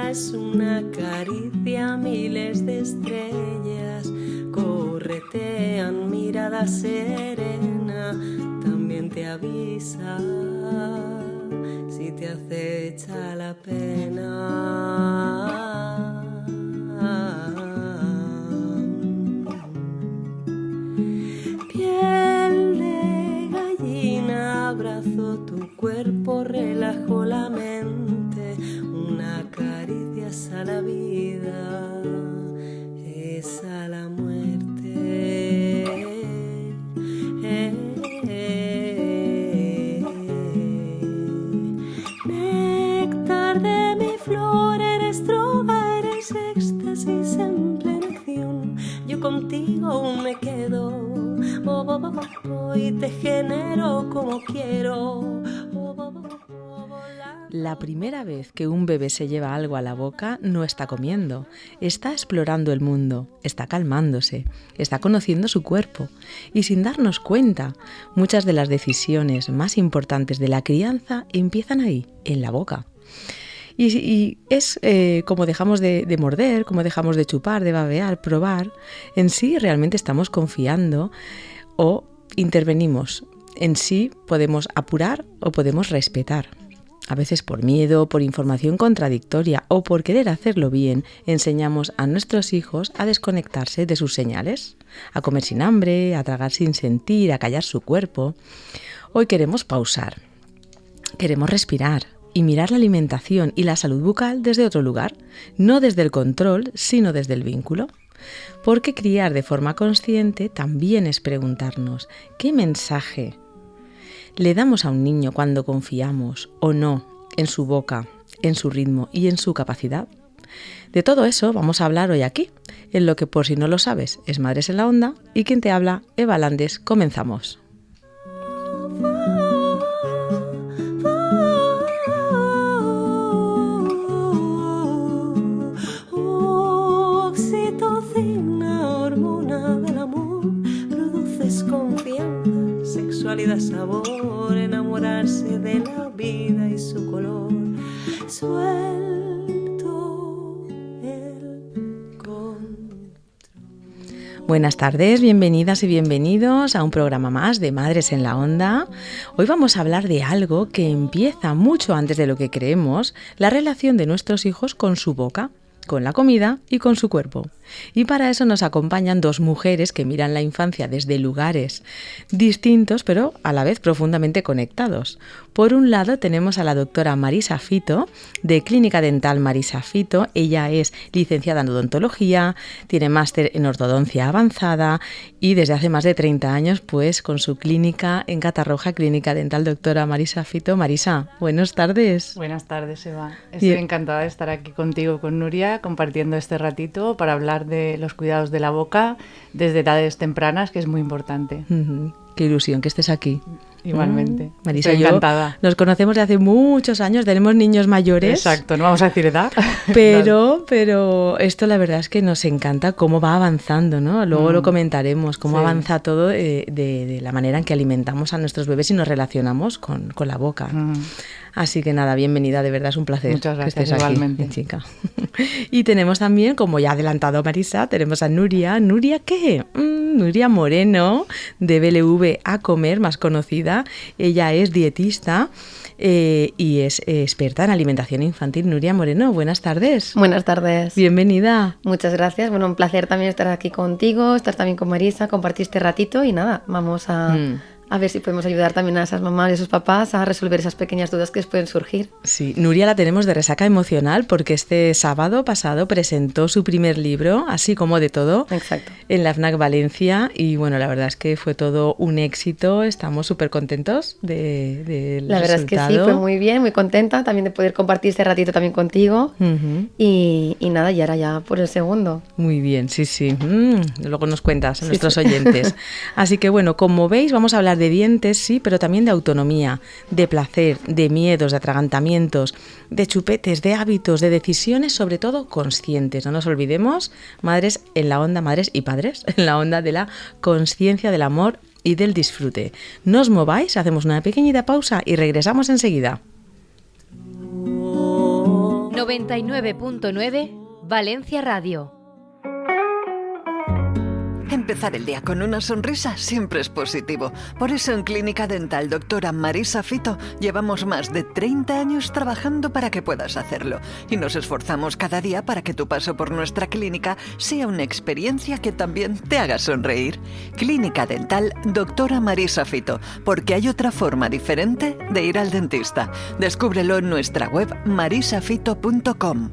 es una caricia, miles de estrellas corretean, mirada serena, también te avisa si te acecha la pena. Piel de gallina, abrazo tu cuerpo, relajo la mente, una caricia es a la vida, es a la muerte. Néctar de mi flor, eres droga, eres éxtasis en plena acción. Yo contigo me quedo, y te genero como quiero. La primera vez que un bebé se lleva algo a la boca no está comiendo, está explorando el mundo, está calmándose, está conociendo su cuerpo y sin darnos cuenta, muchas de las decisiones más importantes de la crianza empiezan ahí, en la boca. Y es como dejamos de morder, como dejamos de chupar, de babear, probar, en sí realmente estamos confiando o intervenimos. En sí podemos apurar o podemos respetar. A veces por miedo, por información contradictoria o por querer hacerlo bien, enseñamos a nuestros hijos a desconectarse de sus señales, a comer sin hambre, a tragar sin sentir, a callar su cuerpo. Hoy queremos pausar, queremos respirar y mirar la alimentación y la salud bucal desde otro lugar, no desde el control, sino desde el vínculo. Porque criar de forma consciente también es preguntarnos ¿qué mensaje le damos a un niño cuando confiamos o no en su boca, en su ritmo y en su capacidad? De todo eso vamos a hablar hoy aquí, en lo que por si no lo sabes es Madres en la Onda y quien te habla, Eva Landes. Comenzamos. Sexualidad, sabor, enamorarse de la vida y su color, suelto el control. Buenas tardes, bienvenidas y bienvenidos a un programa más de Madres en la Onda. Hoy vamos a hablar de algo que empieza mucho antes de lo que creemos, la relación de nuestros hijos con su boca, con la comida y con su cuerpo. Y para eso nos acompañan dos mujeres que miran la infancia desde lugares distintos, pero a la vez profundamente conectados. Por un lado tenemos a la doctora Marisa Fito, de Clínica Dental Marisa Fito. Ella es licenciada en odontología, tiene máster en ortodoncia avanzada y desde hace más de 30 años, pues con su clínica en Catarroja, Clínica Dental. Doctora Marisa Fito. Marisa, buenas tardes. Buenas tardes, Eva. Estoy encantada de estar aquí contigo, con Nuria, compartiendo este ratito para hablar de los cuidados de la boca desde edades tempranas, que es muy importante. Qué ilusión que estés aquí. Igualmente. Marisa Estoy encantada. Nos conocemos de hace muchos años, tenemos niños mayores. Exacto, no vamos a decir edad. Pero esto la verdad es que nos encanta cómo va avanzando, ¿no? Luego lo comentaremos, cómo avanza todo de la manera en que alimentamos a nuestros bebés y nos relacionamos con la boca. Así que nada, bienvenida, de verdad es un placer. Muchas gracias, que estés igualmente. aquí, chica. Y tenemos también, como ya ha adelantado Marisa, tenemos a Nuria. ¿Nuria qué? Nuria Moreno, de BLV A Comer, más conocida. Ella es dietista y es experta en alimentación infantil. Nuria Moreno, buenas tardes. Buenas tardes. Bienvenida. Muchas gracias. Bueno, un placer también estar aquí contigo, estar también con Marisa, compartir este ratito y nada, vamos a ver si podemos ayudar también a esas mamás y a esos papás a resolver esas pequeñas dudas que les pueden surgir. Sí, Nuria la tenemos de resaca emocional porque este sábado pasado presentó su primer libro, Así como de todo. Exacto. En la FNAC Valencia y bueno, la verdad es que fue todo un éxito, estamos súper contentos del resultado. La verdad es que sí, fue muy bien, muy contenta también de poder compartir este ratito también contigo y nada, y ahora ya por el segundo. Muy bien, sí. Luego nos cuentas a nuestros oyentes. Así que bueno, como veis vamos a hablar de dientes, sí, pero también de autonomía, de placer, de miedos, de atragantamientos, de chupetes, de hábitos, de decisiones, sobre todo conscientes. No nos olvidemos, madres en la onda, madres y padres, en la onda de la conciencia del amor y del disfrute. No os mováis, hacemos una pequeñita pausa y regresamos enseguida. 99.9 Valencia Radio. Empezar el día con una sonrisa siempre es positivo. Por eso en Clínica Dental Doctora Marisa Fito llevamos más de 30 años trabajando para que puedas hacerlo. Y nos esforzamos cada día para que tu paso por nuestra clínica sea una experiencia que también te haga sonreír. Clínica Dental Doctora Marisa Fito, porque hay otra forma diferente de ir al dentista. Descúbrelo en nuestra web marisafito.com.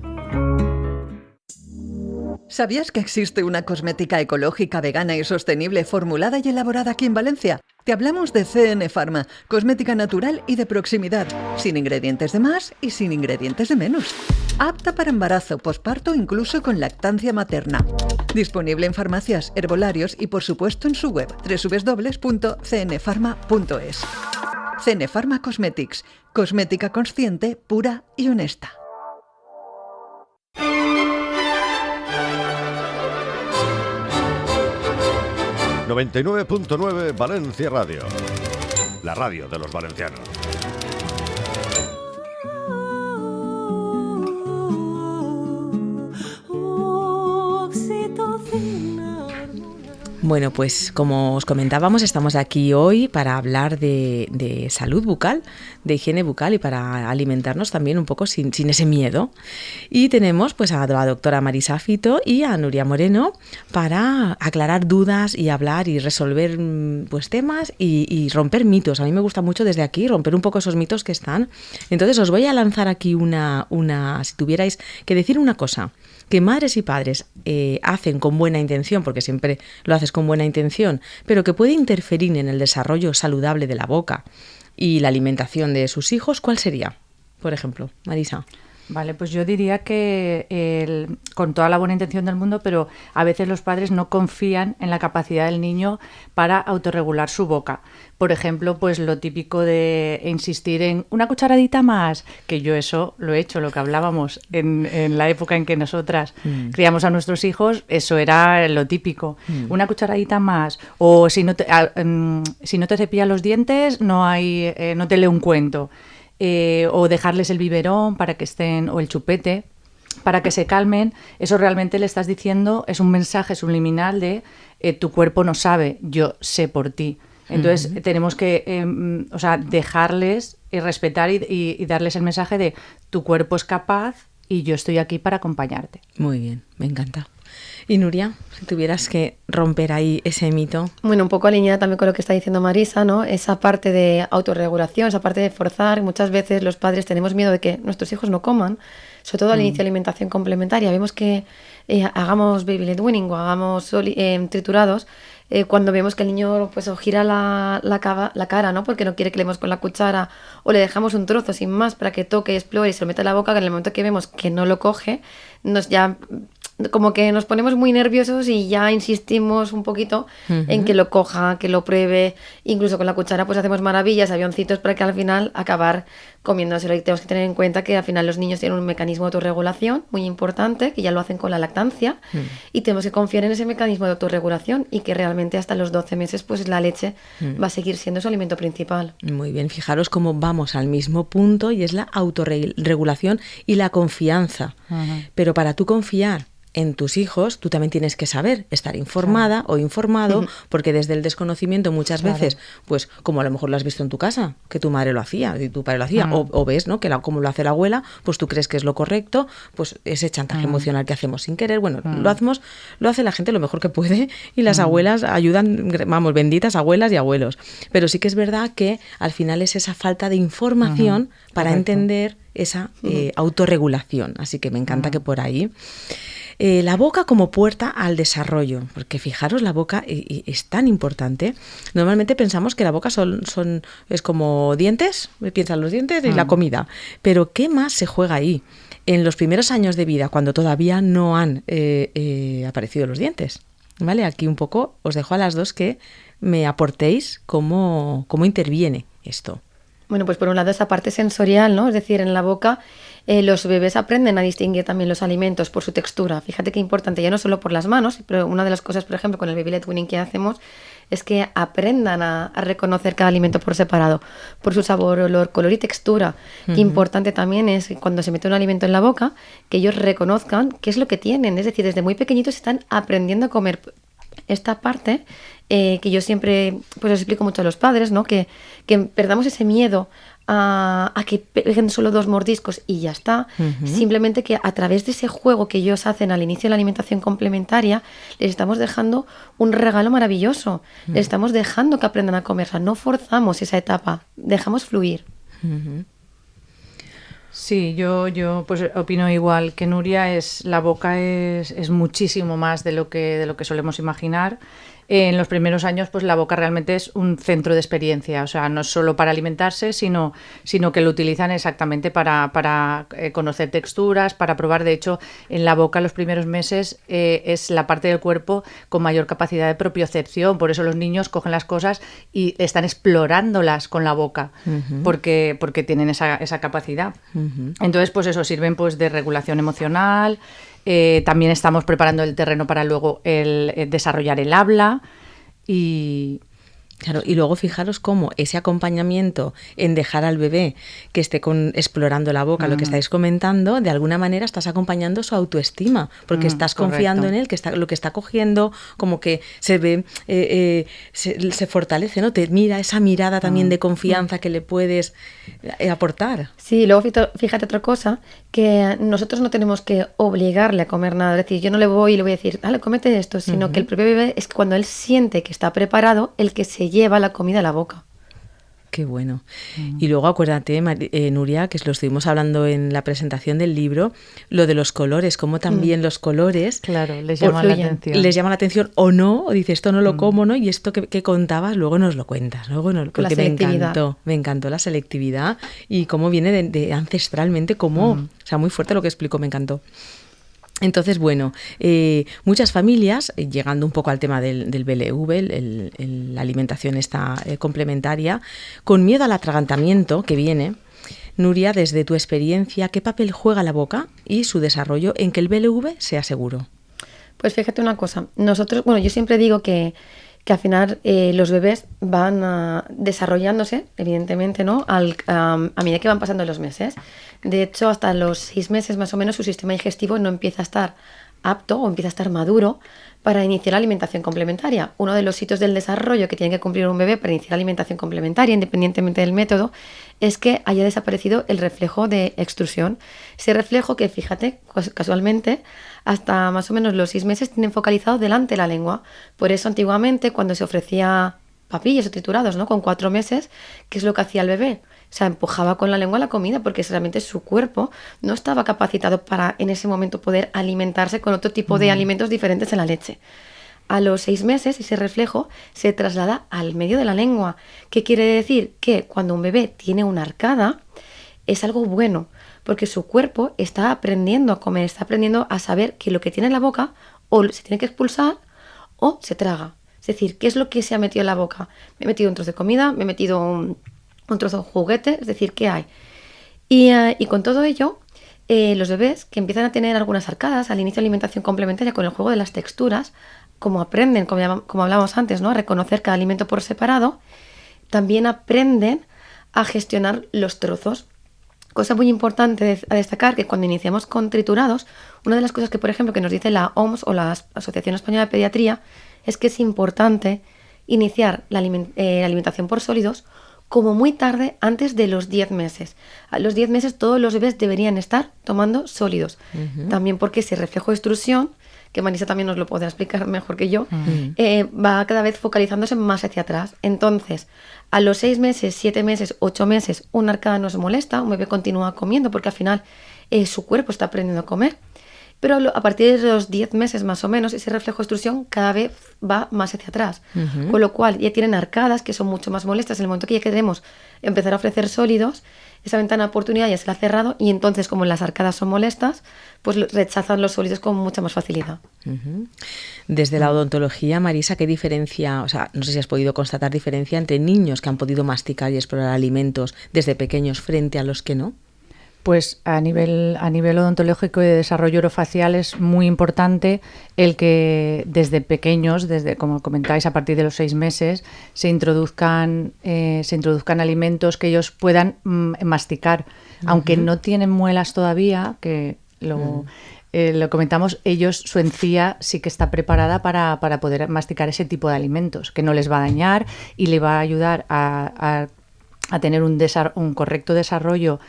¿Sabías que existe una cosmética ecológica, vegana y sostenible formulada y elaborada aquí en Valencia? Te hablamos de CN Pharma, cosmética natural y de proximidad, sin ingredientes de más y sin ingredientes de menos. Apta para embarazo, posparto, incluso con lactancia materna. Disponible en farmacias, herbolarios y por supuesto en su web www.cnpharma.es. CN Pharma Cosmetics, cosmética consciente, pura y honesta. ...99.9 Valencia Radio... ...la radio de los valencianos. Bueno, pues como os comentábamos, estamos aquí hoy para hablar de salud bucal, de higiene bucal y para alimentarnos también un poco sin ese miedo. Y tenemos pues a la doctora Marisa Fito y a Nuria Moreno para aclarar dudas y hablar y resolver pues temas y romper mitos. A mí me gusta mucho desde aquí romper un poco esos mitos que están. Entonces os voy a lanzar aquí una si tuvierais que decir una cosa que madres y padres hacen con buena intención, porque siempre lo haces con buena intención, pero que puede interferir en el desarrollo saludable de la boca y la alimentación de sus hijos, ¿cuál sería? Por ejemplo, Marisa. Vale, pues yo diría que con toda la buena intención del mundo, pero a veces los padres no confían en la capacidad del niño para autorregular su boca. Por ejemplo, pues lo típico de insistir en una cucharadita más, que yo eso lo he hecho, lo que hablábamos en la época en que nosotras criamos a nuestros hijos, eso era lo típico. Una cucharadita más, o si no te cepillas los dientes, no te leo un cuento. O dejarles el biberón para que estén, o el chupete, para que se calmen. Eso realmente le estás diciendo, es un mensaje subliminal de tu cuerpo no sabe, yo sé por ti. Entonces tenemos que dejarles y respetar y darles el mensaje de tu cuerpo es capaz y yo estoy aquí para acompañarte. Muy bien, me encanta. Y Nuria, si tuvieras que romper ahí ese mito. Bueno, un poco alineada también con lo que está diciendo Marisa, ¿no? Esa parte de autorregulación, esa parte de forzar. Muchas veces los padres tenemos miedo de que nuestros hijos no coman, sobre todo al inicio de alimentación complementaria. Vemos que hagamos baby led weaning o hagamos triturados, cuando vemos que el niño pues o gira la cara, ¿no? Porque no quiere que le demos con la cuchara, o le dejamos un trozo sin más para que toque, explore y se lo meta en la boca, que en el momento que vemos que no lo coge, como que nos ponemos muy nerviosos y ya insistimos un poquito en que lo coja, que lo pruebe. Incluso con la cuchara pues hacemos maravillas, avioncitos, para que al final acabar comiéndoselo. Y tenemos que tener en cuenta que al final los niños tienen un mecanismo de autorregulación muy importante, que ya lo hacen con la lactancia, y tenemos que confiar en ese mecanismo de autorregulación y que realmente hasta los 12 meses pues la leche va a seguir siendo su alimento principal. Muy bien, fijaros cómo vamos al mismo punto, y es la autorregulación y la confianza. Pero para tú confiar en tus hijos, tú también tienes que saber estar informada o informado, porque desde el desconocimiento muchas veces, pues como a lo mejor lo has visto en tu casa, que tu madre lo hacía y tu padre lo hacía, o ves, ¿no?, que como lo hace la abuela, pues tú crees que es lo correcto, pues ese chantaje emocional que hacemos sin querer, bueno, lo hace la gente lo mejor que puede, y las abuelas ayudan, vamos, benditas abuelas y abuelos. Pero sí que es verdad que al final es esa falta de información para entender esa autorregulación. Así que me encanta que por ahí... la boca como puerta al desarrollo, porque fijaros, la boca es tan importante. Normalmente pensamos que la boca es como dientes, piensan los dientes y la comida, pero ¿qué más se juega ahí? En los primeros años de vida, cuando todavía no han aparecido los dientes, ¿vale? Aquí un poco os dejo a las dos que me aportéis cómo interviene esto. Bueno, pues por un lado esa parte sensorial, ¿no? Es decir, en la boca los bebés aprenden a distinguir también los alimentos por su textura. Fíjate qué importante, ya no solo por las manos, pero una de las cosas, por ejemplo, con el baby led weaning que hacemos es que aprendan a reconocer cada alimento por separado, por su sabor, olor, color y textura. Qué importante también es cuando se mete un alimento en la boca, que ellos reconozcan qué es lo que tienen. Es decir, desde muy pequeñitos están aprendiendo a comer. Esta parte que yo siempre pues les explico mucho a los padres, ¿no? Que perdamos ese miedo a que peguen solo 2 mordiscos y ya está. Simplemente que a través de ese juego que ellos hacen al inicio de la alimentación complementaria, les estamos dejando un regalo maravilloso. Les estamos dejando que aprendan a comer. O sea, no forzamos esa etapa, dejamos fluir. Sí, yo pues opino igual que Nuria. La boca es muchísimo más de lo que solemos imaginar. En los primeros años, pues la boca realmente es un centro de experiencia, o sea, no es solo para alimentarse, sino que lo utilizan exactamente para conocer texturas, para probar. De hecho, en la boca los primeros meses es la parte del cuerpo con mayor capacidad de propiocepción, por eso los niños cogen las cosas y están explorándolas con la boca, porque tienen esa capacidad. Entonces, pues eso, sirven pues de regulación emocional. También estamos preparando el terreno para luego desarrollar el habla y... Claro, y luego fijaros cómo ese acompañamiento en dejar al bebé que esté explorando la boca, lo que estáis comentando, de alguna manera estás acompañando su autoestima, porque estás confiando en él, que lo que está cogiendo, como que se ve, se fortalece, ¿no? Te mira esa mirada también de confianza que le puedes aportar. Sí, luego fíjate otra cosa, que nosotros no tenemos que obligarle a comer nada, es decir, yo no le voy y le voy a decir, dale, cómete esto, sino que el propio bebé es cuando él siente que está preparado, el que se lleva la comida a la boca. Qué bueno. Y luego acuérdate, Nuria, que lo estuvimos hablando en la presentación del libro, lo de los colores, cómo también los colores... Claro, les llama la atención. Les llama la atención o no, o dice, esto no lo como, ¿no? Y esto que contabas, luego nos lo cuentas. Porque me encantó la selectividad y cómo viene de ancestralmente, o sea, muy fuerte lo que explicó, me encantó. Entonces, bueno, muchas familias, llegando un poco al tema del BLV, la alimentación esta complementaria, con miedo al atragantamiento que viene, Nuria, desde tu experiencia, ¿qué papel juega la boca y su desarrollo en que el BLV sea seguro? Pues fíjate una cosa, nosotros, yo siempre digo que al final los bebés van desarrollándose, evidentemente, ¿no? A medida que van pasando los meses. De hecho, hasta los 6 meses más o menos su sistema digestivo no empieza a estar apto o empieza a estar maduro para iniciar la alimentación complementaria. Uno de los hitos del desarrollo que tiene que cumplir un bebé para iniciar la alimentación complementaria, independientemente del método, es que haya desaparecido el reflejo de extrusión. Ese reflejo que, fíjate, casualmente, hasta más o menos los 6 meses tienen focalizado delante de la lengua. Por eso antiguamente, cuando se ofrecía papillas o triturados, ¿no? Con 4 meses, ¿qué es lo que hacía el bebé? O sea, empujaba con la lengua la comida porque realmente su cuerpo no estaba capacitado para en ese momento poder alimentarse con otro tipo de alimentos diferentes a la leche. A los 6 meses ese reflejo se traslada al medio de la lengua. ¿Qué quiere decir? Que cuando un bebé tiene una arcada es algo bueno, porque su cuerpo está aprendiendo a comer, está aprendiendo a saber que lo que tiene en la boca o se tiene que expulsar o se traga. Es decir, ¿qué es lo que se ha metido en la boca? Me he metido un trozo de comida, me he metido un trozo de juguete, es decir, ¿qué hay? Y con todo ello, los bebés que empiezan a tener algunas arcadas al inicio de la alimentación complementaria con el juego de las texturas, como aprenden, como hablábamos antes, ¿no? A reconocer cada alimento por separado, también aprenden a gestionar los trozos. Cosa muy importante a destacar, que cuando iniciamos con triturados, una de las cosas que, por ejemplo, que nos dice la OMS o la Asociación Española de Pediatría, es que es importante iniciar la alimentación por sólidos como muy tarde, antes de los 10 meses. A los 10 meses todos los bebés deberían estar tomando sólidos. También porque ese reflejo de extrusión, que Marisa también nos lo podrá explicar mejor que yo, va cada vez focalizándose más hacia atrás. Entonces, a los 6 meses, 7 meses, 8 meses, una arcada no se molesta, un bebé continúa comiendo porque al final su cuerpo está aprendiendo a comer. Pero a partir de los 10 meses más o menos, ese reflejo de extrusión cada vez va más hacia atrás. Con lo cual ya tienen arcadas que son mucho más molestas. En el momento que ya queremos empezar a ofrecer sólidos, esa ventana de oportunidad ya se la ha cerrado y entonces, como las arcadas son molestas, pues rechazan los sólidos con mucha más facilidad. Desde la odontología, Marisa, ¿qué diferencia, o sea, no sé si has podido constatar diferencia entre niños que han podido masticar y explorar alimentos desde pequeños frente a los que no? Pues a nivel odontológico y de desarrollo orofacial es muy importante el que desde pequeños, desde, como comentáis, a partir de los 6 meses, se introduzcan alimentos que ellos puedan masticar. Aunque no tienen muelas todavía, que lo comentamos, su encía sí que está preparada para poder masticar ese tipo de alimentos, que no les va a dañar y le va a ayudar a tener un correcto desarrollo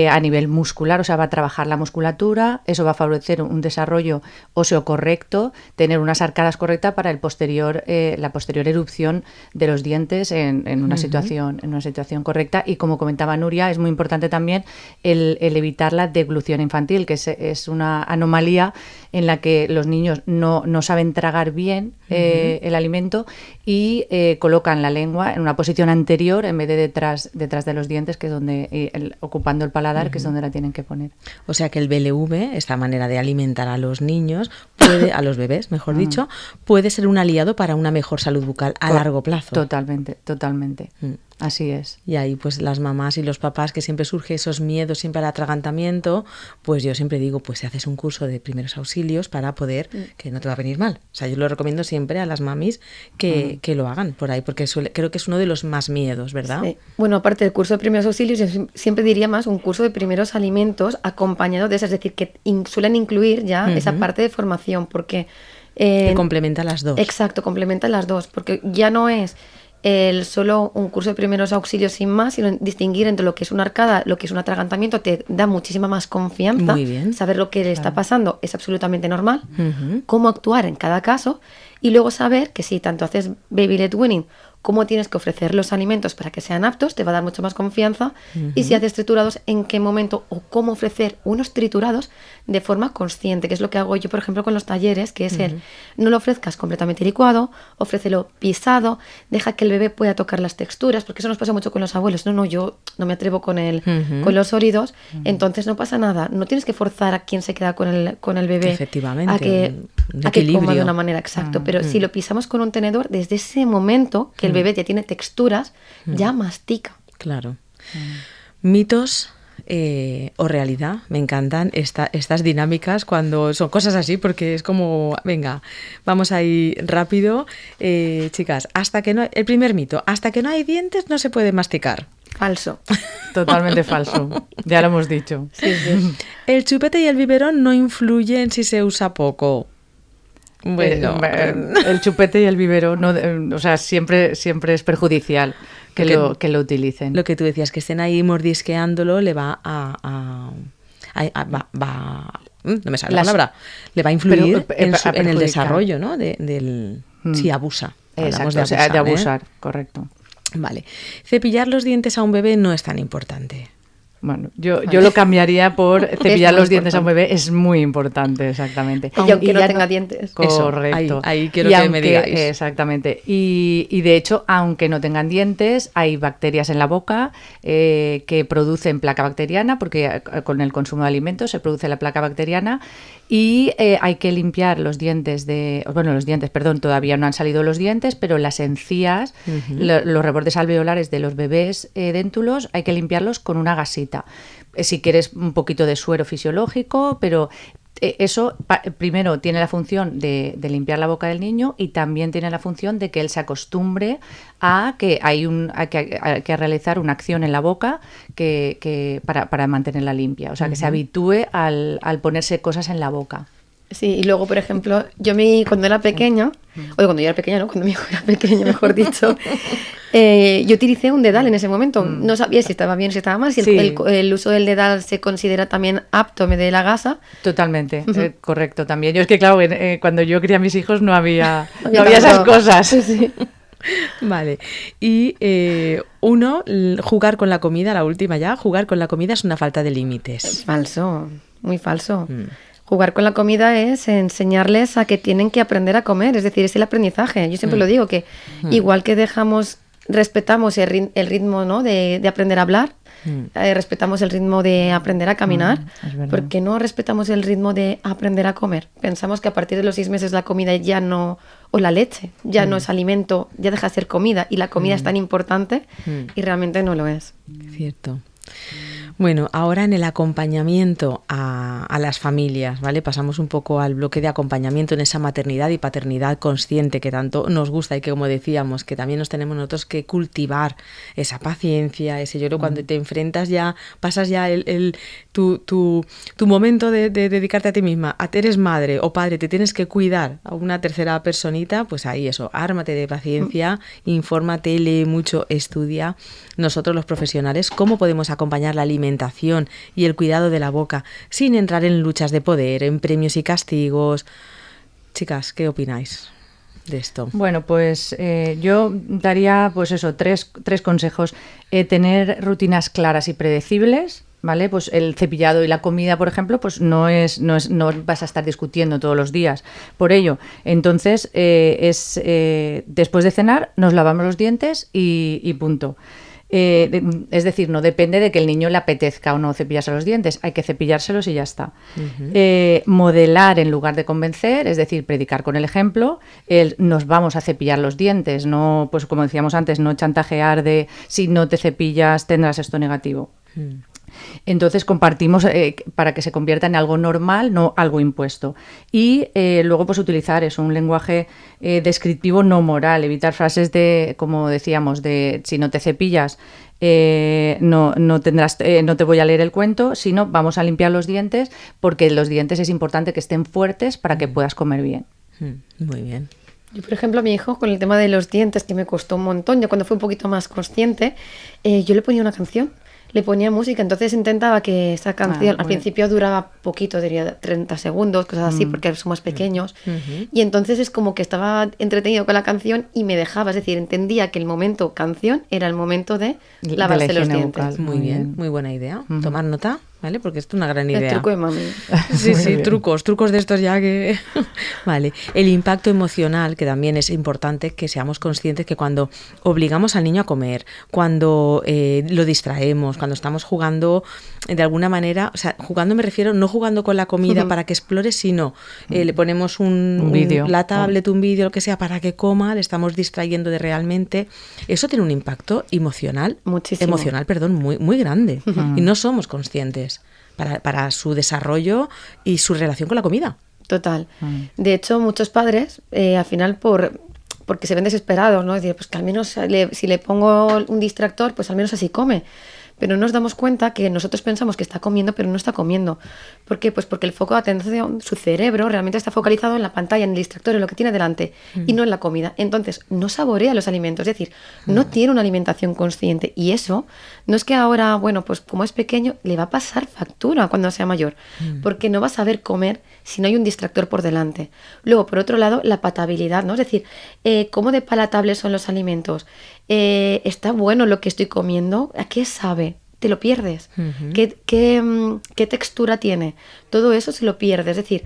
a nivel muscular, o sea, va a trabajar la musculatura, eso va a favorecer un desarrollo óseo correcto, tener unas arcadas correctas para la posterior erupción de los dientes en una situación correcta. Y como comentaba Nuria, es muy importante también el evitar la deglución infantil, que es una anomalía en la que los niños no saben tragar bien el alimento y colocan la lengua en una posición anterior en vez de detrás de los dientes, que es donde ocupando el paladar, que es donde la tienen que poner. O sea que el BLV, esta manera de alimentar a los niños, a los bebés, mejor dicho, puede ser un aliado para una mejor salud bucal a largo plazo. Totalmente. Así es. Y ahí pues las mamás y los papás, que siempre surge esos miedos siempre al atragantamiento, pues yo siempre digo, pues si haces un curso de primeros auxilios para poder, que no te va a venir mal. O sea, yo lo recomiendo siempre a las mamis que lo hagan por ahí, porque creo que es uno de los más miedos, ¿verdad? Sí. Bueno, aparte del curso de primeros auxilios, yo siempre diría más un curso de primeros alimentos acompañado de eso, es decir, que suelen incluir ya esa parte de formación, porque... que complementa las dos. Exacto, complementa las dos, porque ya no es solo un curso de primeros auxilios sin más, sino distinguir entre lo que es una arcada, lo que es un atragantamiento, te da muchísima más confianza. Muy bien. Saber lo que le está pasando es absolutamente normal, cómo actuar en cada caso, y luego saber que si tanto haces baby led weaning cómo tienes que ofrecer los alimentos para que sean aptos, te va a dar mucha más confianza. Y si haces triturados, en qué momento o cómo ofrecer unos triturados de forma consciente, que es lo que hago yo, por ejemplo, con los talleres, que es no lo ofrezcas completamente licuado, ofrécelo pisado, deja que el bebé pueda tocar las texturas, porque eso nos pasa mucho con los abuelos. No, yo no me atrevo con los sólidos, entonces no pasa nada. No tienes que forzar a quien se queda con el bebé efectivamente, a que coma de una manera exacta, pero si lo pisamos con un tenedor, desde ese momento que el bebé ya tiene texturas, ya mastica. Claro. Mitos o realidad, me encantan estas dinámicas cuando son cosas así, porque es como, venga, vamos ahí rápido. Chicas, el primer mito, hasta que no hay dientes no se puede masticar. Falso. Totalmente falso. Ya lo hemos dicho. Sí. El chupete y el biberón no influyen si se usa poco. Bueno, el chupete y el biberón, o sea, siempre es perjudicial que lo utilicen. Lo que tú decías, que estén ahí mordisqueándolo, le va no me sale la palabra, le va a influir en el desarrollo, ¿no? Sí, abusa. Exacto, de abusar, correcto. Vale. Cepillar los dientes a un bebé no es tan importante. Bueno, yo lo cambiaría por cepillar los dientes a un bebé, es muy importante, exactamente. Y aunque no tenga dientes. Correcto. Ahí quiero que me digáis. Exactamente. Y de hecho, aunque no tengan dientes, hay bacterias en la boca que producen placa bacteriana, porque con el consumo de alimentos se produce la placa bacteriana, y hay que limpiar los dientes todavía no han salido los dientes, pero las encías, los rebordes alveolares de los bebés déntulos, hay que limpiarlos con una gasita. Si quieres un poquito de suero fisiológico, pero eso primero tiene la función de limpiar la boca del niño, y también tiene la función de que él se acostumbre a que hay que realizar una acción en la boca para mantenerla limpia, o sea, que se habitúe al ponerse cosas en la boca. Sí, y luego, por ejemplo, cuando era pequeña, cuando yo era pequeña, ¿no? Cuando mi hijo era pequeño, mejor dicho, yo utilicé un dedal en ese momento. No sabía si estaba bien o si estaba mal, si el uso del dedal se considera también apto, me dé la gasa. Totalmente, correcto también. Yo es que, claro, cuando yo crié a mis hijos no había esas cosas. Sí. Vale. Y jugar con la comida, la última ya, jugar con la comida es una falta de límites. Es falso, muy falso. Jugar con la comida es enseñarles a que tienen que aprender a comer, es decir, es el aprendizaje. Yo siempre lo digo, que igual que respetamos el ritmo, ¿no? de aprender a hablar, respetamos el ritmo de aprender a caminar, ¿por qué no respetamos el ritmo de aprender a comer? Pensamos que a partir de los 6 meses la comida ya no, o la leche, ya no es alimento, ya deja de ser comida, y la comida es tan importante y realmente no lo es. Cierto. Bueno, ahora en el acompañamiento a las familias, ¿vale? Pasamos un poco al bloque de acompañamiento en esa maternidad y paternidad consciente que tanto nos gusta y que, como decíamos, que también nos tenemos nosotros que cultivar esa paciencia, ese lloro cuando te enfrentas ya, pasas ya tu momento de dedicarte a ti misma, eres madre o padre, te tienes que cuidar a una tercera personita, pues ahí eso, ármate de paciencia, infórmate, lee mucho, estudia. Nosotros los profesionales, ¿cómo podemos acompañar la alimentación y el cuidado de la boca sin entrar en luchas de poder, en premios y castigos? Chicas, ¿qué opináis de esto? Bueno, pues yo daría pues eso, tres consejos. Tener rutinas claras y predecibles, ¿vale? Pues el cepillado y la comida, por ejemplo, pues no vas a estar discutiendo todos los días por ello. Entonces, después de cenar nos lavamos los dientes y punto. Es decir, no depende de que el niño le apetezca o no cepillarse los dientes, hay que cepillárselos y ya está. Modelar en lugar de convencer, es decir, predicar con el ejemplo, nos vamos a cepillar los dientes, no, pues como decíamos antes, no chantajear de si no te cepillas tendrás esto negativo. Entonces compartimos para que se convierta en algo normal, no algo impuesto. Y luego pues utilizar eso, un lenguaje descriptivo no moral, evitar frases de, como decíamos, de si no te cepillas no te voy a leer el cuento, sino vamos a limpiar los dientes, porque los dientes es importante que estén fuertes para que puedas comer bien. Muy bien. Yo, por ejemplo, a mi hijo, con el tema de los dientes, que me costó un montón, yo cuando fui un poquito más consciente, yo le ponía una canción. Le ponía música, entonces intentaba que esa canción, al principio duraba poquito, diría 30 segundos, cosas así, porque somos pequeños, y entonces es como que estaba entretenido con la canción y me dejaba, es decir, entendía que el momento canción era el momento de lavarse los dientes. Vocal. Muy bien, muy buena idea. Tomar nota, ¿vale? Porque esto es una gran idea. El truco de mami. Sí, trucos de estos ya que... Vale, el impacto emocional, que también es importante que seamos conscientes que cuando obligamos al niño a comer, cuando lo distraemos, cuando estamos jugando de alguna manera, o sea, jugando me refiero, no jugando con la comida para que explore, sino le ponemos un vídeo, la tablet, un vídeo, lo que sea, para que coma, le estamos distrayendo de realmente. Eso tiene un impacto emocional, muy, muy grande. Y no somos conscientes para su desarrollo y su relación con la comida. Total. De hecho, muchos padres, al final, porque se ven desesperados, ¿no? Es decir, pues que al menos si le pongo un distractor, pues al menos así come. Pero nos damos cuenta que nosotros pensamos que está comiendo, pero no está comiendo. ¿Por qué? Pues porque el foco de atención, su cerebro, realmente está focalizado en la pantalla, en el distractor, en lo que tiene delante, y no en la comida. Entonces, no saborea los alimentos, es decir, no tiene una alimentación consciente. Y eso no es que ahora, bueno, pues como es pequeño, le va a pasar factura cuando sea mayor, porque no va a saber comer si no hay un distractor por delante. Luego, por otro lado, la patabilidad, ¿no? Es decir, ¿cómo de palatables son los alimentos? ¿Está bueno lo que estoy comiendo? ¿A qué sabe? Te lo pierdes. ¿Qué textura tiene? Todo eso se lo pierde. Es decir,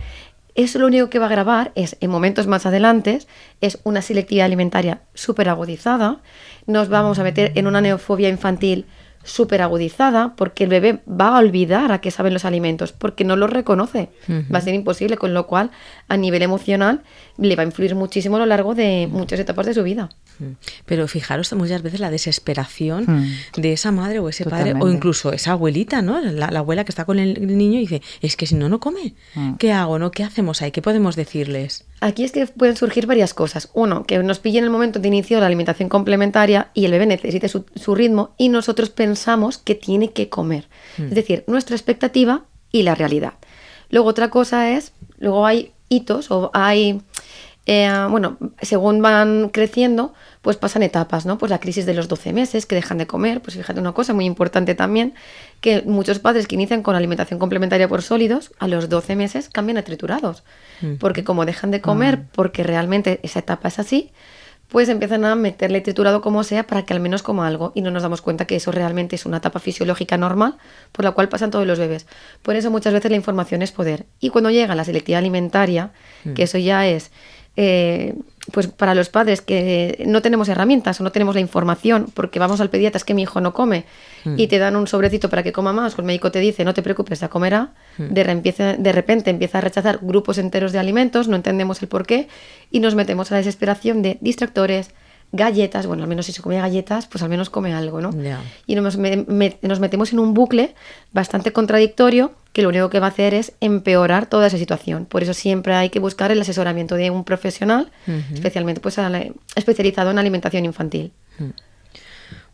eso lo único que va a grabar es, en momentos más adelante, es una selectividad alimentaria súper agudizada. Nos vamos a meter en una neofobia infantil súper agudizada, porque el bebé va a olvidar a qué saben los alimentos, porque no los reconoce. Va a ser imposible, con lo cual, a nivel emocional, le va a influir muchísimo a lo largo de muchas etapas de su vida. Pero fijaros muchas veces la desesperación de esa madre o ese padre, o incluso esa abuelita, ¿no? La abuela que está con el niño y dice, es que si no come. ¿Qué hago? ¿No? ¿Qué hacemos ahí? ¿Qué podemos decirles? Aquí es que pueden surgir varias cosas. Uno, que nos pille en el momento de inicio de la alimentación complementaria y el bebé necesite su ritmo y nosotros pensamos que tiene que comer. Es decir, nuestra expectativa y la realidad. Luego otra cosa es, luego hay hitos o hay... según van creciendo, pues pasan etapas, ¿no? Pues la crisis de los 12 meses, que dejan de comer. Pues fíjate una cosa muy importante también, que muchos padres que inician con alimentación complementaria por sólidos, a los 12 meses cambian a triturados. Porque como dejan de comer, porque realmente esa etapa es así, pues empiezan a meterle triturado como sea para que al menos coma algo, y no nos damos cuenta que eso realmente es una etapa fisiológica normal por la cual pasan todos los bebés. Por eso muchas veces la información es poder. Y cuando llega la selectividad alimentaria, que eso ya es pues para los padres que no tenemos herramientas o no tenemos la información, porque vamos al pediatra, es que mi hijo no come, y te dan un sobrecito para que coma más, o el médico te dice no te preocupes, ya comerá, de repente empieza a rechazar grupos enteros de alimentos, no entendemos el porqué, y nos metemos a la desesperación de distractores, galletas, bueno, al menos si se come galletas, pues al menos come algo, ¿no? Ya. Y nos metemos en un bucle bastante contradictorio que lo único que va a hacer es empeorar toda esa situación. Por eso siempre hay que buscar el asesoramiento de un profesional, especialmente pues especializado en alimentación infantil.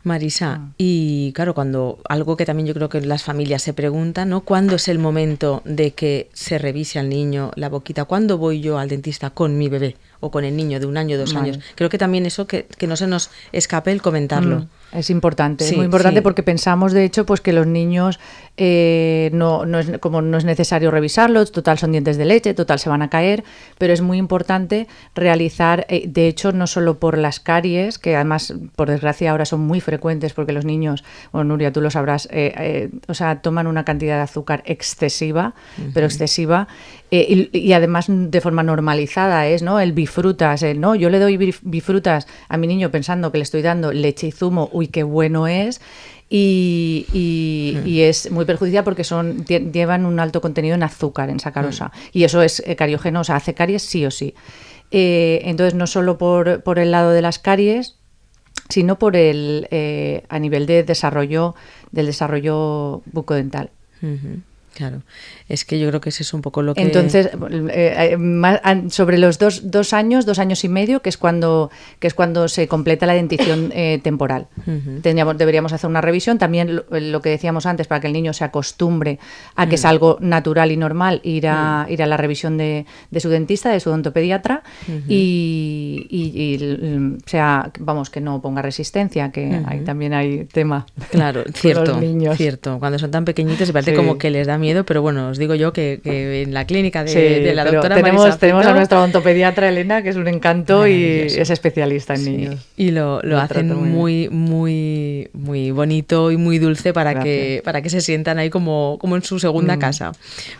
Marisa, y claro, cuando algo que también yo creo que las familias se preguntan, ¿no? ¿Cuándo es el momento de que se revise al niño la boquita? ¿Cuándo voy yo al dentista con mi bebé o con el niño de 1 año, 2 años? Creo que también eso que no se nos escape el comentarlo. Es importante, Sí, es muy importante, sí. porque pensamos de hecho pues que los niños no es necesario revisarlos, total son dientes de leche, total se van a caer, pero es muy importante realizar, de hecho no solo por las caries, que además por desgracia ahora son muy frecuentes porque los niños, bueno Nuria tú lo sabrás, o sea, toman una cantidad de azúcar excesiva, pero excesiva, y además de forma normalizada es, ¿no? El bifrutas, ¿no? Yo le doy bifrutas a mi niño pensando que le estoy dando leche y zumo, uy, qué bueno es, y es muy perjudicial porque llevan un alto contenido en azúcar, en sacarosa, y eso es cariógeno, o sea, hace caries sí o sí. Entonces, no solo por el lado de las caries, sino por a nivel del desarrollo bucodental. Claro, es que yo creo que ese es un poco lo que... Entonces, sobre los 2 años, 2 años y medio, que es cuando se completa la dentición temporal. Deberíamos hacer una revisión, también lo que decíamos antes, para que el niño se acostumbre a que es algo natural y normal ir a la revisión de su dentista, de su odontopediatra, y sea, vamos, que no ponga resistencia, que ahí también hay tema. Claro, cierto, los niños. cierto. Cuando son tan pequeñitos, parece Sí. como que les da miedo, pero bueno, os digo yo que en la clínica de la doctora Marisa tenemos Fito, a nuestra odontopediatra Elena, que es un encanto y maravilloso. es especialista en Sí, niños. y lo hacen trata muy, muy, muy bonito y muy dulce para Gracias. que se sientan ahí como en su segunda casa.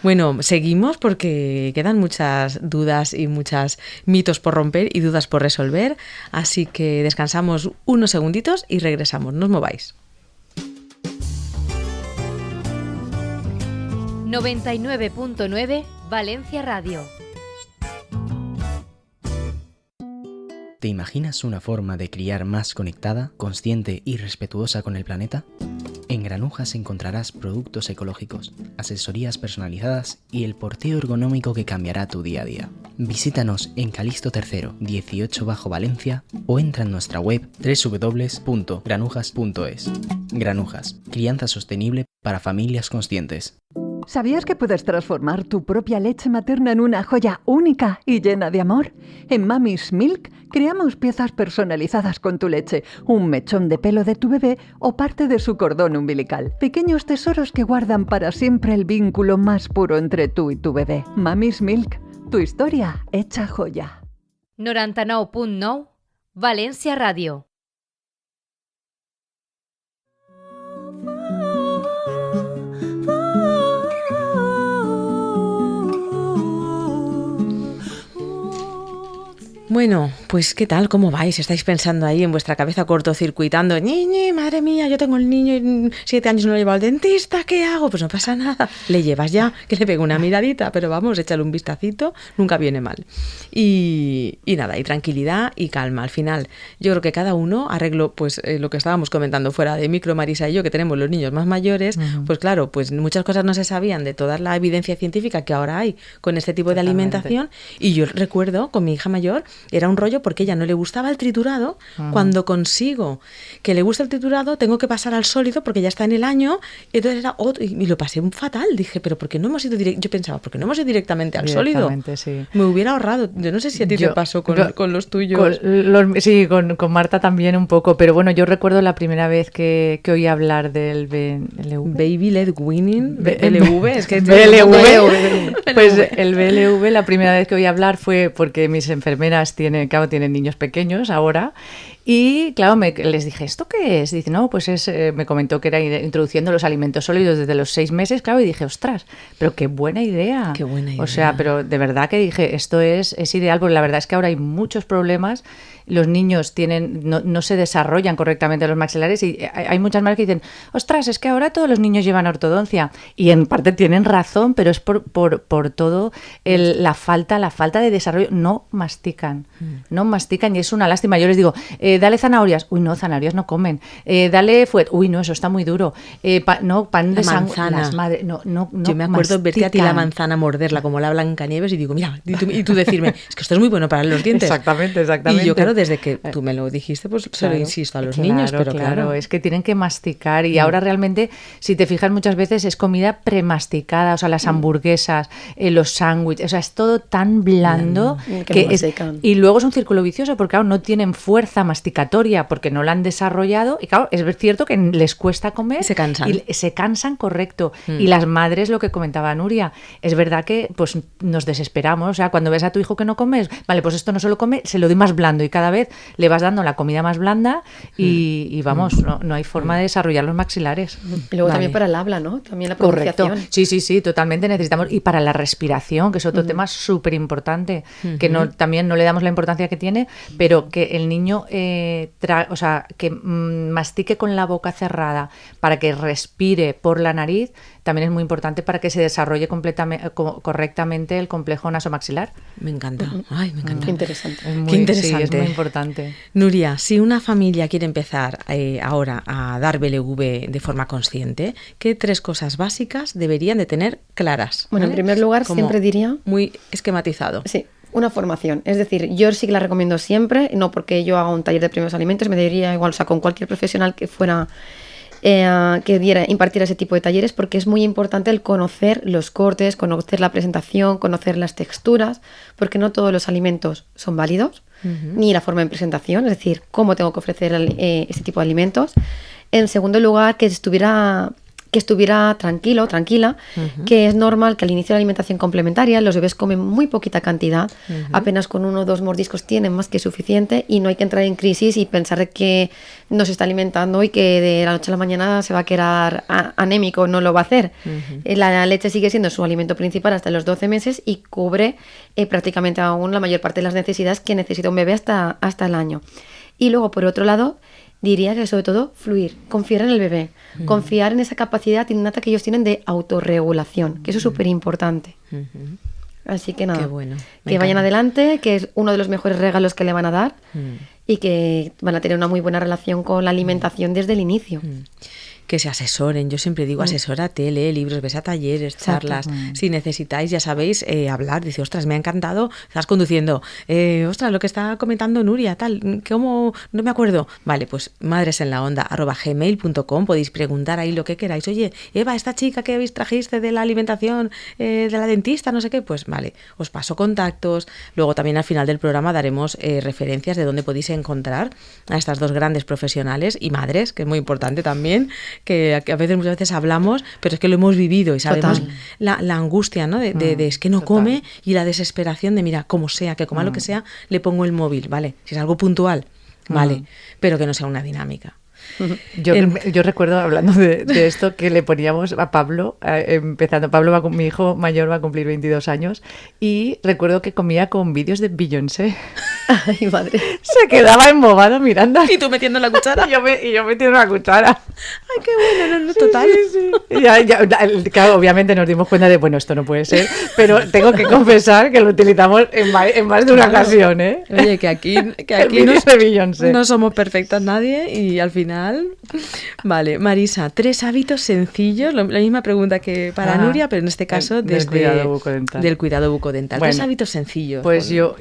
Bueno, seguimos porque quedan muchas dudas y muchos mitos por romper y dudas por resolver, así que descansamos unos segunditos y regresamos, no os mováis. 99.9 Valencia Radio. ¿Te imaginas una forma de criar más conectada, consciente y respetuosa con el planeta? En Granujas encontrarás productos ecológicos, asesorías personalizadas y el porteo ergonómico que cambiará tu día a día. Visítanos en Calixto III, 18 Bajo Valencia, o entra en nuestra web www.granujas.es. Granujas, crianza sostenible para familias conscientes. ¿Sabías que puedes transformar tu propia leche materna en una joya única y llena de amor? En Mami's Milk creamos piezas personalizadas con tu leche, un mechón de pelo de tu bebé o parte de su cordón umbilical. Pequeños tesoros que guardan para siempre el vínculo más puro entre tú y tu bebé. Mami's Milk, tu historia hecha joya. 99.9 Valencia Radio. Bueno, pues ¿qué tal? ¿Cómo vais? ¿Estáis pensando ahí en vuestra cabeza cortocircuitando? ¡Ñi, madre mía, yo tengo el niño y 7 años no lo he llevado al dentista! ¿Qué hago? Pues no pasa nada. Le llevas ya, que le pegue una miradita, pero vamos, échale un vistacito, nunca viene mal. Y nada, y tranquilidad y calma. Al final, yo creo que cada uno arregló, pues lo que estábamos comentando fuera de micro, Marisa y yo, que tenemos los niños más mayores, pues claro, pues muchas cosas no se sabían de toda la evidencia científica que ahora hay con este tipo de alimentación. Y yo recuerdo con mi hija mayor, era un rollo porque ella no le gustaba el triturado. Cuando consigo que le guste el triturado, tengo que pasar al sólido porque ya está en el año. Y entonces era otro, y lo pasé fatal. Dije, pero ¿por qué no hemos ido yo pensaba, ¿por qué no hemos ido directamente al sólido? Sí. Me hubiera ahorrado. Yo no sé si a ti te pasó con los tuyos. Con Marta también un poco, pero bueno, yo recuerdo la primera vez que oí hablar del BLV. Baby Led Weaning, BLV, es que BLV. Pues el BLV, la primera vez que oí hablar fue porque mis enfermeras tienen tienen niños pequeños ahora. Y claro, les dije, ¿esto qué es? Dice, no, pues me comentó que era introduciendo los alimentos sólidos desde los 6 meses, claro, y dije, ostras, pero qué buena idea. Qué buena idea. O sea, pero de verdad que dije, esto es ideal, porque la verdad es que ahora hay muchos problemas. Los niños no se desarrollan correctamente los maxilares y hay muchas madres que dicen, ostras, es que ahora todos los niños llevan ortodoncia. Y en parte tienen razón, pero es por todo la falta de desarrollo. No mastican y es una lástima. Yo les digo, dale zanahorias. Uy, no, zanahorias no comen. Dale fuet. Uy, no, eso está muy duro. Pan de manzana. No, yo me acuerdo verte a ti la manzana, morderla como la Blancanieves y digo, mira, y tú decirme, es que esto es muy bueno para los dientes. Exactamente. Y yo, claro, desde que tú me lo dijiste, pues se lo insisto a los niños, pero claro, es que tienen que masticar y ahora realmente, si te fijas muchas veces, es comida premasticada, o sea, las hamburguesas, los sándwiches, o sea, es todo tan blando y luego es un círculo vicioso porque, claro, no tienen fuerza masticatoria porque no la han desarrollado y, claro, es cierto que les cuesta comer. Y se cansan, correcto. Y las madres, lo que comentaba Nuria, es verdad que pues nos desesperamos, o sea, cuando ves a tu hijo que no comes, vale, pues esto no se lo come, se lo doy más blando y cada vez le vas dando la comida más blanda y vamos, no hay forma de desarrollar los maxilares. Y luego también para el habla, ¿no? También la pronunciación. Correcto. Sí, totalmente necesitamos. Y para la respiración, que es otro tema súper importante, que también no le damos la importancia que tiene, pero que el niño mastique con la boca cerrada para que respire por la nariz, también es muy importante para que se desarrolle correctamente el complejo nasomaxilar. Me encanta. Ay, me encanta. Qué interesante. Qué interesante. Sí, es muy importante. Nuria, si una familia quiere empezar ahora a dar BLV de forma consciente, ¿qué 3 cosas básicas deberían de tener claras? Bueno, ¿vale? en primer lugar, Como siempre diría... muy esquematizado. Sí. Una formación, es decir, yo sí que la recomiendo siempre, no porque yo haga un taller de primeros alimentos, me diría igual, o sea, con cualquier profesional que fuera, que impartiera ese tipo de talleres, porque es muy importante el conocer los cortes, conocer la presentación, conocer las texturas, porque no todos los alimentos son válidos, ni la forma de presentación, es decir, cómo tengo que ofrecer este tipo de alimentos. En segundo lugar, que estuviera tranquilo, tranquila, que es normal que al inicio de la alimentación complementaria los bebés comen muy poquita cantidad, apenas con 1 o 2 mordiscos tienen más que suficiente y no hay que entrar en crisis y pensar de que no se está alimentando y que de la noche a la mañana se va a quedar anémico, no lo va a hacer. La leche sigue siendo su alimento principal hasta los 12 meses y cubre prácticamente aún la mayor parte de las necesidades que necesita un bebé hasta el año. Y luego, por otro lado, diría que sobre todo fluir, confiar en el bebé, confiar en esa capacidad innata que ellos tienen de autorregulación, que eso es súper importante. Así que nada, qué bueno, que vayan adelante, que es uno de los mejores regalos que le van a dar y que van a tener una muy buena relación con la alimentación desde el inicio. Que se asesoren, yo siempre digo, asesórate, lee libros, ves a talleres, charlas, si necesitáis, ya sabéis, hablar, dice, ostras, me ha encantado, estás conduciendo, ostras, lo que está comentando Nuria, tal, ¿cómo? No me acuerdo. Vale, pues madresenlaonda@gmail.com, podéis preguntar ahí lo que queráis. Oye, Eva, esta chica que trajiste de la alimentación, de la dentista, no sé qué, pues vale, os paso contactos, luego también al final del programa daremos referencias de dónde podéis encontrar a estas 2 grandes profesionales y madres, que es muy importante también, que muchas veces hablamos, pero es que lo hemos vivido y sabemos la angustia, ¿no? de es que no come y la desesperación de, mira, como sea, que coma lo que sea, le pongo el móvil, ¿vale? Si es algo puntual, vale, pero que no sea una dinámica. Yo recuerdo, hablando de esto, que le poníamos a Pablo, empezando, mi hijo mayor va a cumplir 22 años, y recuerdo que comía con vídeos de Beyoncé. Ay, madre. Se quedaba embobado mirando. ¿Y tú metiendo la cuchara? y yo metiendo la cuchara. Ay, qué bueno, no, total. Sí. Claro, obviamente nos dimos cuenta de, bueno, esto no puede ser, pero tengo que confesar que lo utilizamos en más de una ocasión, ¿eh? Oye, que aquí no somos perfectas nadie y al final... Vale, Marisa, 3 hábitos sencillos, la misma pregunta que para Nuria, pero en este caso del cuidado bucodental. Bueno, 3 hábitos sencillos. Pues yo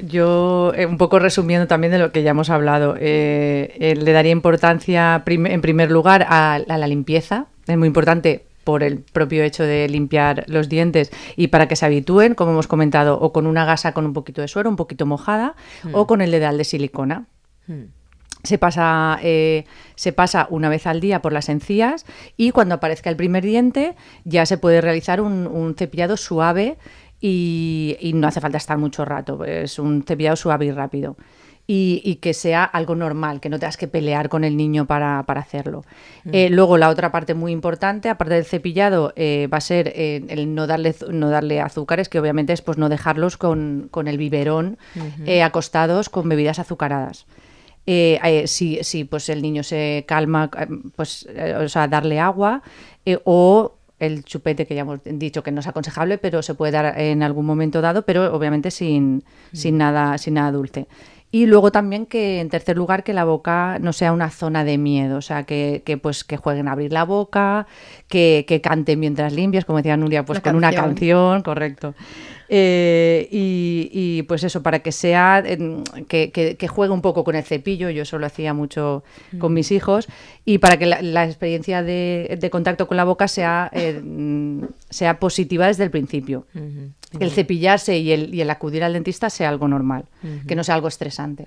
un poco resumiendo también de lo que ya hemos hablado, le daría importancia en primer lugar a la limpieza, es muy importante por el propio hecho de limpiar los dientes y para que se habitúen, como hemos comentado, o con una gasa con un poquito de suero, un poquito mojada, o con el dedal de silicona. Se pasa una vez al día por las encías y cuando aparezca el primer diente ya se puede realizar un cepillado suave y no hace falta estar mucho rato, es un cepillado suave y rápido. y que sea algo normal, que no tengas que pelear con el niño para hacerlo. Luego, la otra parte muy importante, aparte del cepillado, va a ser el no darle azúcares, que obviamente es pues no dejarlos con el biberón acostados con bebidas azucaradas. Si pues el niño se calma, o sea, darle agua o el chupete, que ya hemos dicho que no es aconsejable, pero se puede dar en algún momento dado, pero obviamente sin nada dulce. Y luego también que, en tercer lugar, que la boca no sea una zona de miedo, o sea, que jueguen a abrir la boca, que canten mientras limpias, como decía Nuria, pues con una canción, correcto. Y pues eso, para que sea, que juegue un poco con el cepillo, yo eso lo hacía mucho con mis hijos, y para que la experiencia de contacto con la boca sea positiva desde el principio. El cepillarse y el acudir al dentista sea algo normal, que no sea algo estresante.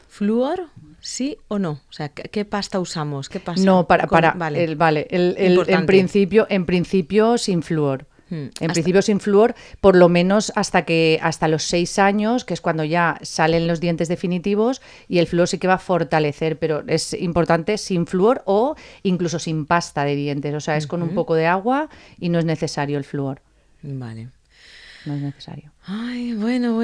¿Flúor, sí o no? O sea, ¿qué pasta usamos? ¿Qué pasa? No, en principio sin flúor. En principio sin flúor, por lo menos hasta los 6 años, que es cuando ya salen los dientes definitivos, y el flúor sí que va a fortalecer, pero es importante sin flúor o incluso sin pasta de dientes. O sea, es con un poco de agua y no es necesario el flúor. Vale. No es necesario. Ay, bueno.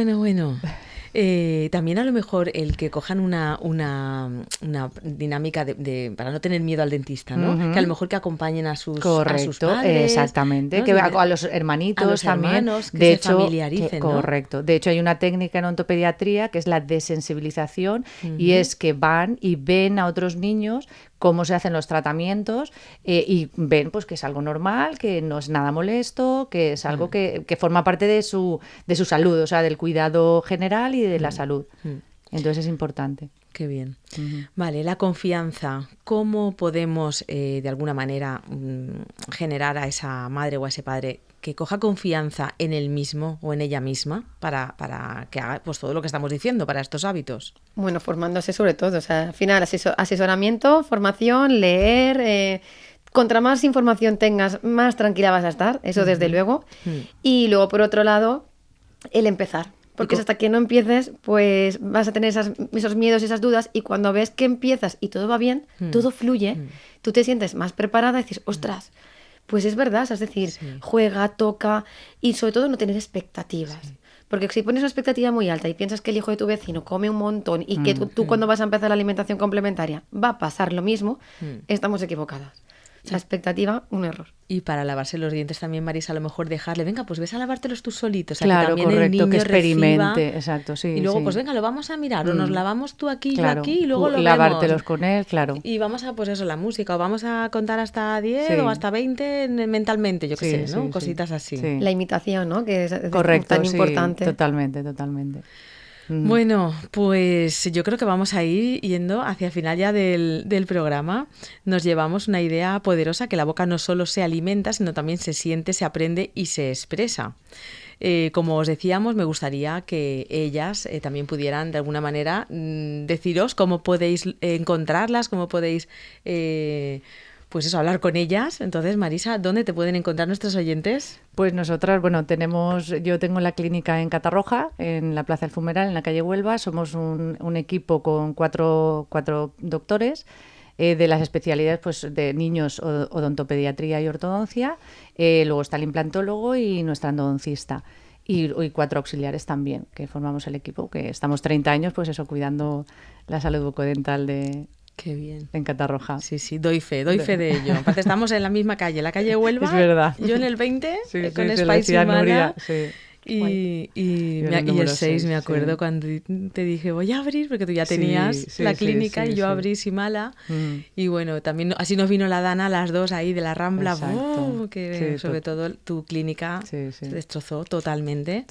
También a lo mejor el que cojan una dinámica para no tener miedo al dentista, ¿no? Que a lo mejor que acompañen a sus padres. Exactamente. ¿no? Que a los hermanitos también. Hermanos, que de se hecho, familiaricen, ¿no? Correcto. De hecho, hay una técnica en odontopediatría que es la desensibilización, y es que van y ven a otros niños cómo se hacen los tratamientos y ven pues que es algo normal, que no es nada molesto, que es algo que forma parte de su salud, o sea, del cuidado general y de la salud. Entonces es importante. Qué bien. Vale, la confianza. ¿Cómo podemos de alguna manera generar a esa madre o a ese padre que coja confianza en él mismo o en ella misma para que haga pues todo lo que estamos diciendo para estos hábitos? Bueno, formándose sobre todo, o sea, al final asesoramiento, formación, leer, contra más información tengas, más tranquila vas a estar, eso desde luego. Y luego, por otro lado, el empezar. Porque es hasta que no empieces, pues vas a tener esos miedos y esas dudas, y cuando ves que empiezas y todo va bien, todo fluye, tú te sientes más preparada y dices, ostras, pues es verdad, es decir, juega, toca, y sobre todo no tener expectativas. Porque si pones una expectativa muy alta y piensas que el hijo de tu vecino come un montón y que tú cuando vas a empezar la alimentación complementaria va a pasar lo mismo, estamos equivocadas. O sea, expectativa, un error. Y para lavarse los dientes también, Marisa, a lo mejor dejarle, venga, pues ves a lavártelos tú solito. O sea, claro, que también correcto, el niño que experimente, reciba, exacto, sí. Y luego, pues venga, lo vamos a mirar, o nos lavamos tú aquí, claro, yo aquí, y luego lo lavártelos vemos. con él, claro. Y vamos a, pues eso, la música, o vamos a contar hasta 10 o hasta 20 mentalmente, yo qué sé, ¿no? Cositas así. Sí. La imitación, ¿no? Que es correcto, tan importante. Totalmente. Bueno, pues yo creo que vamos a ir yendo hacia el final ya del programa. Nos llevamos una idea poderosa, que la boca no solo se alimenta, sino también se siente, se aprende y se expresa. Como os decíamos, me gustaría que ellas también pudieran de alguna manera deciros cómo podéis encontrarlas, cómo podéis pues eso, hablar con ellas. Entonces, Marisa, ¿dónde te pueden encontrar nuestros oyentes? Pues nosotras, bueno, yo tengo la clínica en Catarroja, en la Plaza del Fumeral, en la calle Huelva. Somos un equipo con cuatro doctores de las especialidades pues de niños, odontopediatría y ortodoncia. Luego está el implantólogo y nuestra endodoncista. Y 4 auxiliares también, que formamos el equipo, que estamos 30 años, pues eso, cuidando la salud bucodental Qué bien. En Catarroja. Sí, doy fe de ello. Aparte estamos en la misma calle, la calle Huelva. Es verdad. Yo en el 20, con sí, Spicy Mana. Sí. Y el 6 me acuerdo cuando te dije voy a abrir, porque tú ya tenías la clínica y yo abrí Simala. Y bueno, también así nos vino la Dana, las dos ahí de la Rambla. Que sobre todo tu clínica se destrozó totalmente.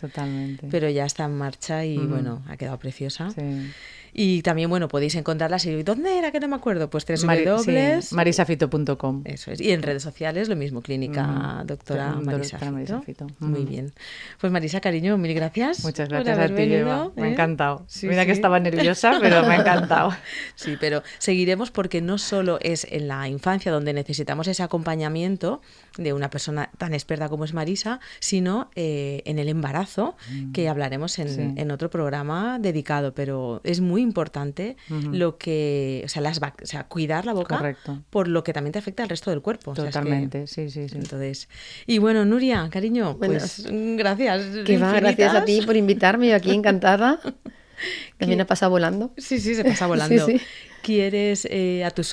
Pero ya está en marcha y bueno, ha quedado preciosa. Y también, bueno, podéis encontrarlas. ¿Y dónde era? Que no me acuerdo. Pues marisafito.com. Eso es. Y en redes sociales lo mismo, clínica doctora Marisa Fito. Muy bien. Pues Marisa, cariño, mil gracias. Muchas gracias a ti, Eva. Me ha encantado. Sí, Mira que estaba nerviosa, pero me ha encantado. Sí, pero seguiremos, porque no solo es en la infancia donde necesitamos ese acompañamiento de una persona tan experta como es Marisa, sino en el embarazo, que hablaremos en otro programa dedicado. Pero es muy importante lo que, o sea, cuidar la boca. Correcto. Por lo que también te afecta al resto del cuerpo. Totalmente, o sea, sí. Entonces, y bueno, Nuria, cariño, Bueno, pues gracias. Que va, gracias a ti por invitarme, yo aquí encantada. También ha pasado volando. Sí, se pasa volando. Sí. ¿Quieres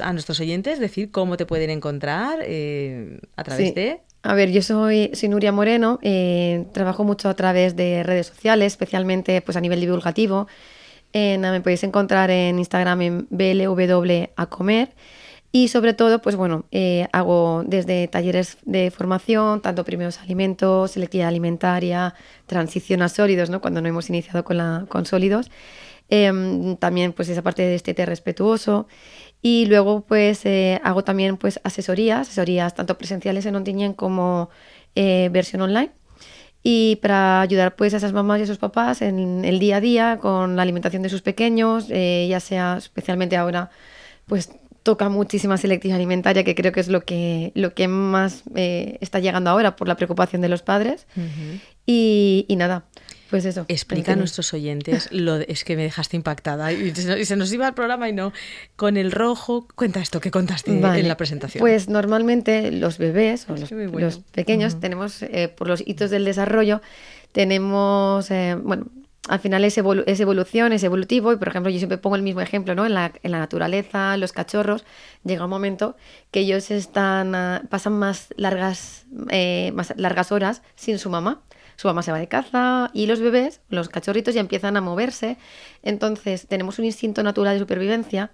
a nuestros oyentes decir cómo te pueden encontrar a través de...? A ver, yo soy Nuria Moreno, trabajo mucho a través de redes sociales, especialmente pues a nivel divulgativo. Me podéis encontrar en Instagram en blw@comer y sobre todo, pues bueno, hago desde talleres de formación, tanto primeros alimentos, selectividad alimentaria, transición a sólidos, ¿no? Cuando no hemos iniciado con sólidos. También pues esa parte de destete respetuoso. Y luego pues hago también pues asesorías tanto presenciales en Ontinyent como versión online. Y para ayudar pues a esas mamás y a sus papás en el día a día con la alimentación de sus pequeños, ya sea especialmente ahora pues toca muchísima selectividad alimentaria, que creo que es lo que más está llegando ahora por la preocupación de los padres. Y nada, pues eso. Explica a nuestros oyentes, es que me dejaste impactada y se nos iba el programa y no. Con el rojo, cuenta esto que contaste en la presentación. Pues normalmente los bebés o los pequeños tenemos, por los hitos del desarrollo, tenemos, al final es evolución, es evolutivo y, por ejemplo, yo siempre pongo el mismo ejemplo, ¿no? En la naturaleza, los cachorros, llega un momento que ellos pasan más largas horas sin su mamá. Su mamá se va de caza y los bebés, los cachorritos, ya empiezan a moverse. Entonces tenemos un instinto natural de supervivencia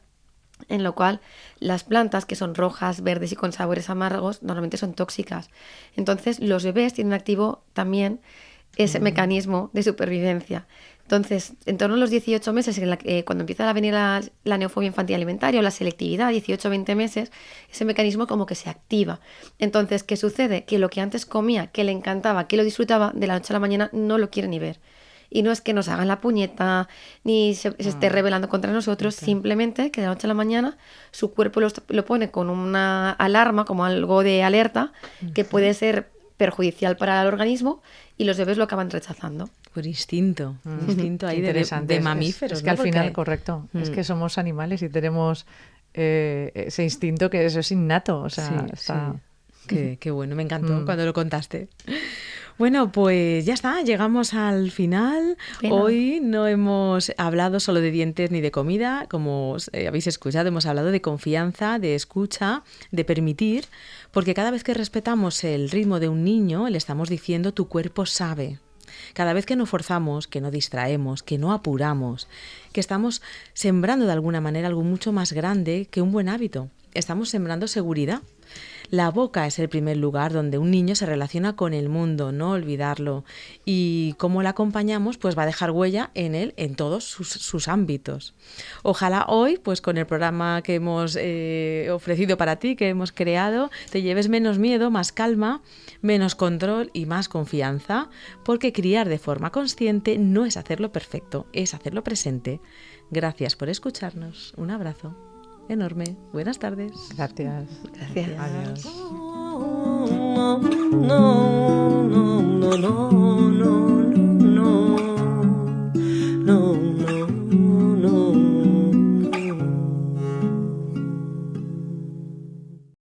en lo cual las plantas que son rojas, verdes y con sabores amargos normalmente son tóxicas. Entonces los bebés tienen activo también ese mecanismo de supervivencia. Entonces, en torno a los 18 meses, cuando empieza a venir la neofobia infantil alimentaria o la selectividad, 18-20 meses, ese mecanismo como que se activa. Entonces, ¿qué sucede? Que lo que antes comía, que le encantaba, que lo disfrutaba, de la noche a la mañana no lo quiere ni ver. Y no es que nos hagan la puñeta, ni se esté rebelando contra nosotros, simplemente que de la noche a la mañana su cuerpo lo pone con una alarma, como algo de alerta, que puede ser perjudicial para el organismo y los bebés lo acaban rechazando. Por instinto ahí de mamíferos. Es que al final, correcto, es que somos animales y tenemos ese instinto que eso es innato. O sea, Qué bueno, me encantó cuando lo contaste. Bueno, pues ya está, llegamos al final. Hoy no hemos hablado solo de dientes ni de comida, como habéis escuchado, hemos hablado de confianza, de escucha, de permitir, porque cada vez que respetamos el ritmo de un niño, le estamos diciendo tu cuerpo sabe. Cada vez que no forzamos, que no distraemos, que no apuramos, que estamos sembrando de alguna manera algo mucho más grande que un buen hábito. Estamos sembrando seguridad. La boca es el primer lugar donde un niño se relaciona con el mundo, no olvidarlo. Y cómo la acompañamos, pues va a dejar huella en él, en todos sus ámbitos. Ojalá hoy, pues con el programa que hemos ofrecido para ti, que hemos creado, te lleves menos miedo, más calma, menos control y más confianza, porque criar de forma consciente no es hacerlo perfecto, es hacerlo presente. Gracias por escucharnos. Un abrazo enorme. Buenas tardes. Gracias. Adiós. No.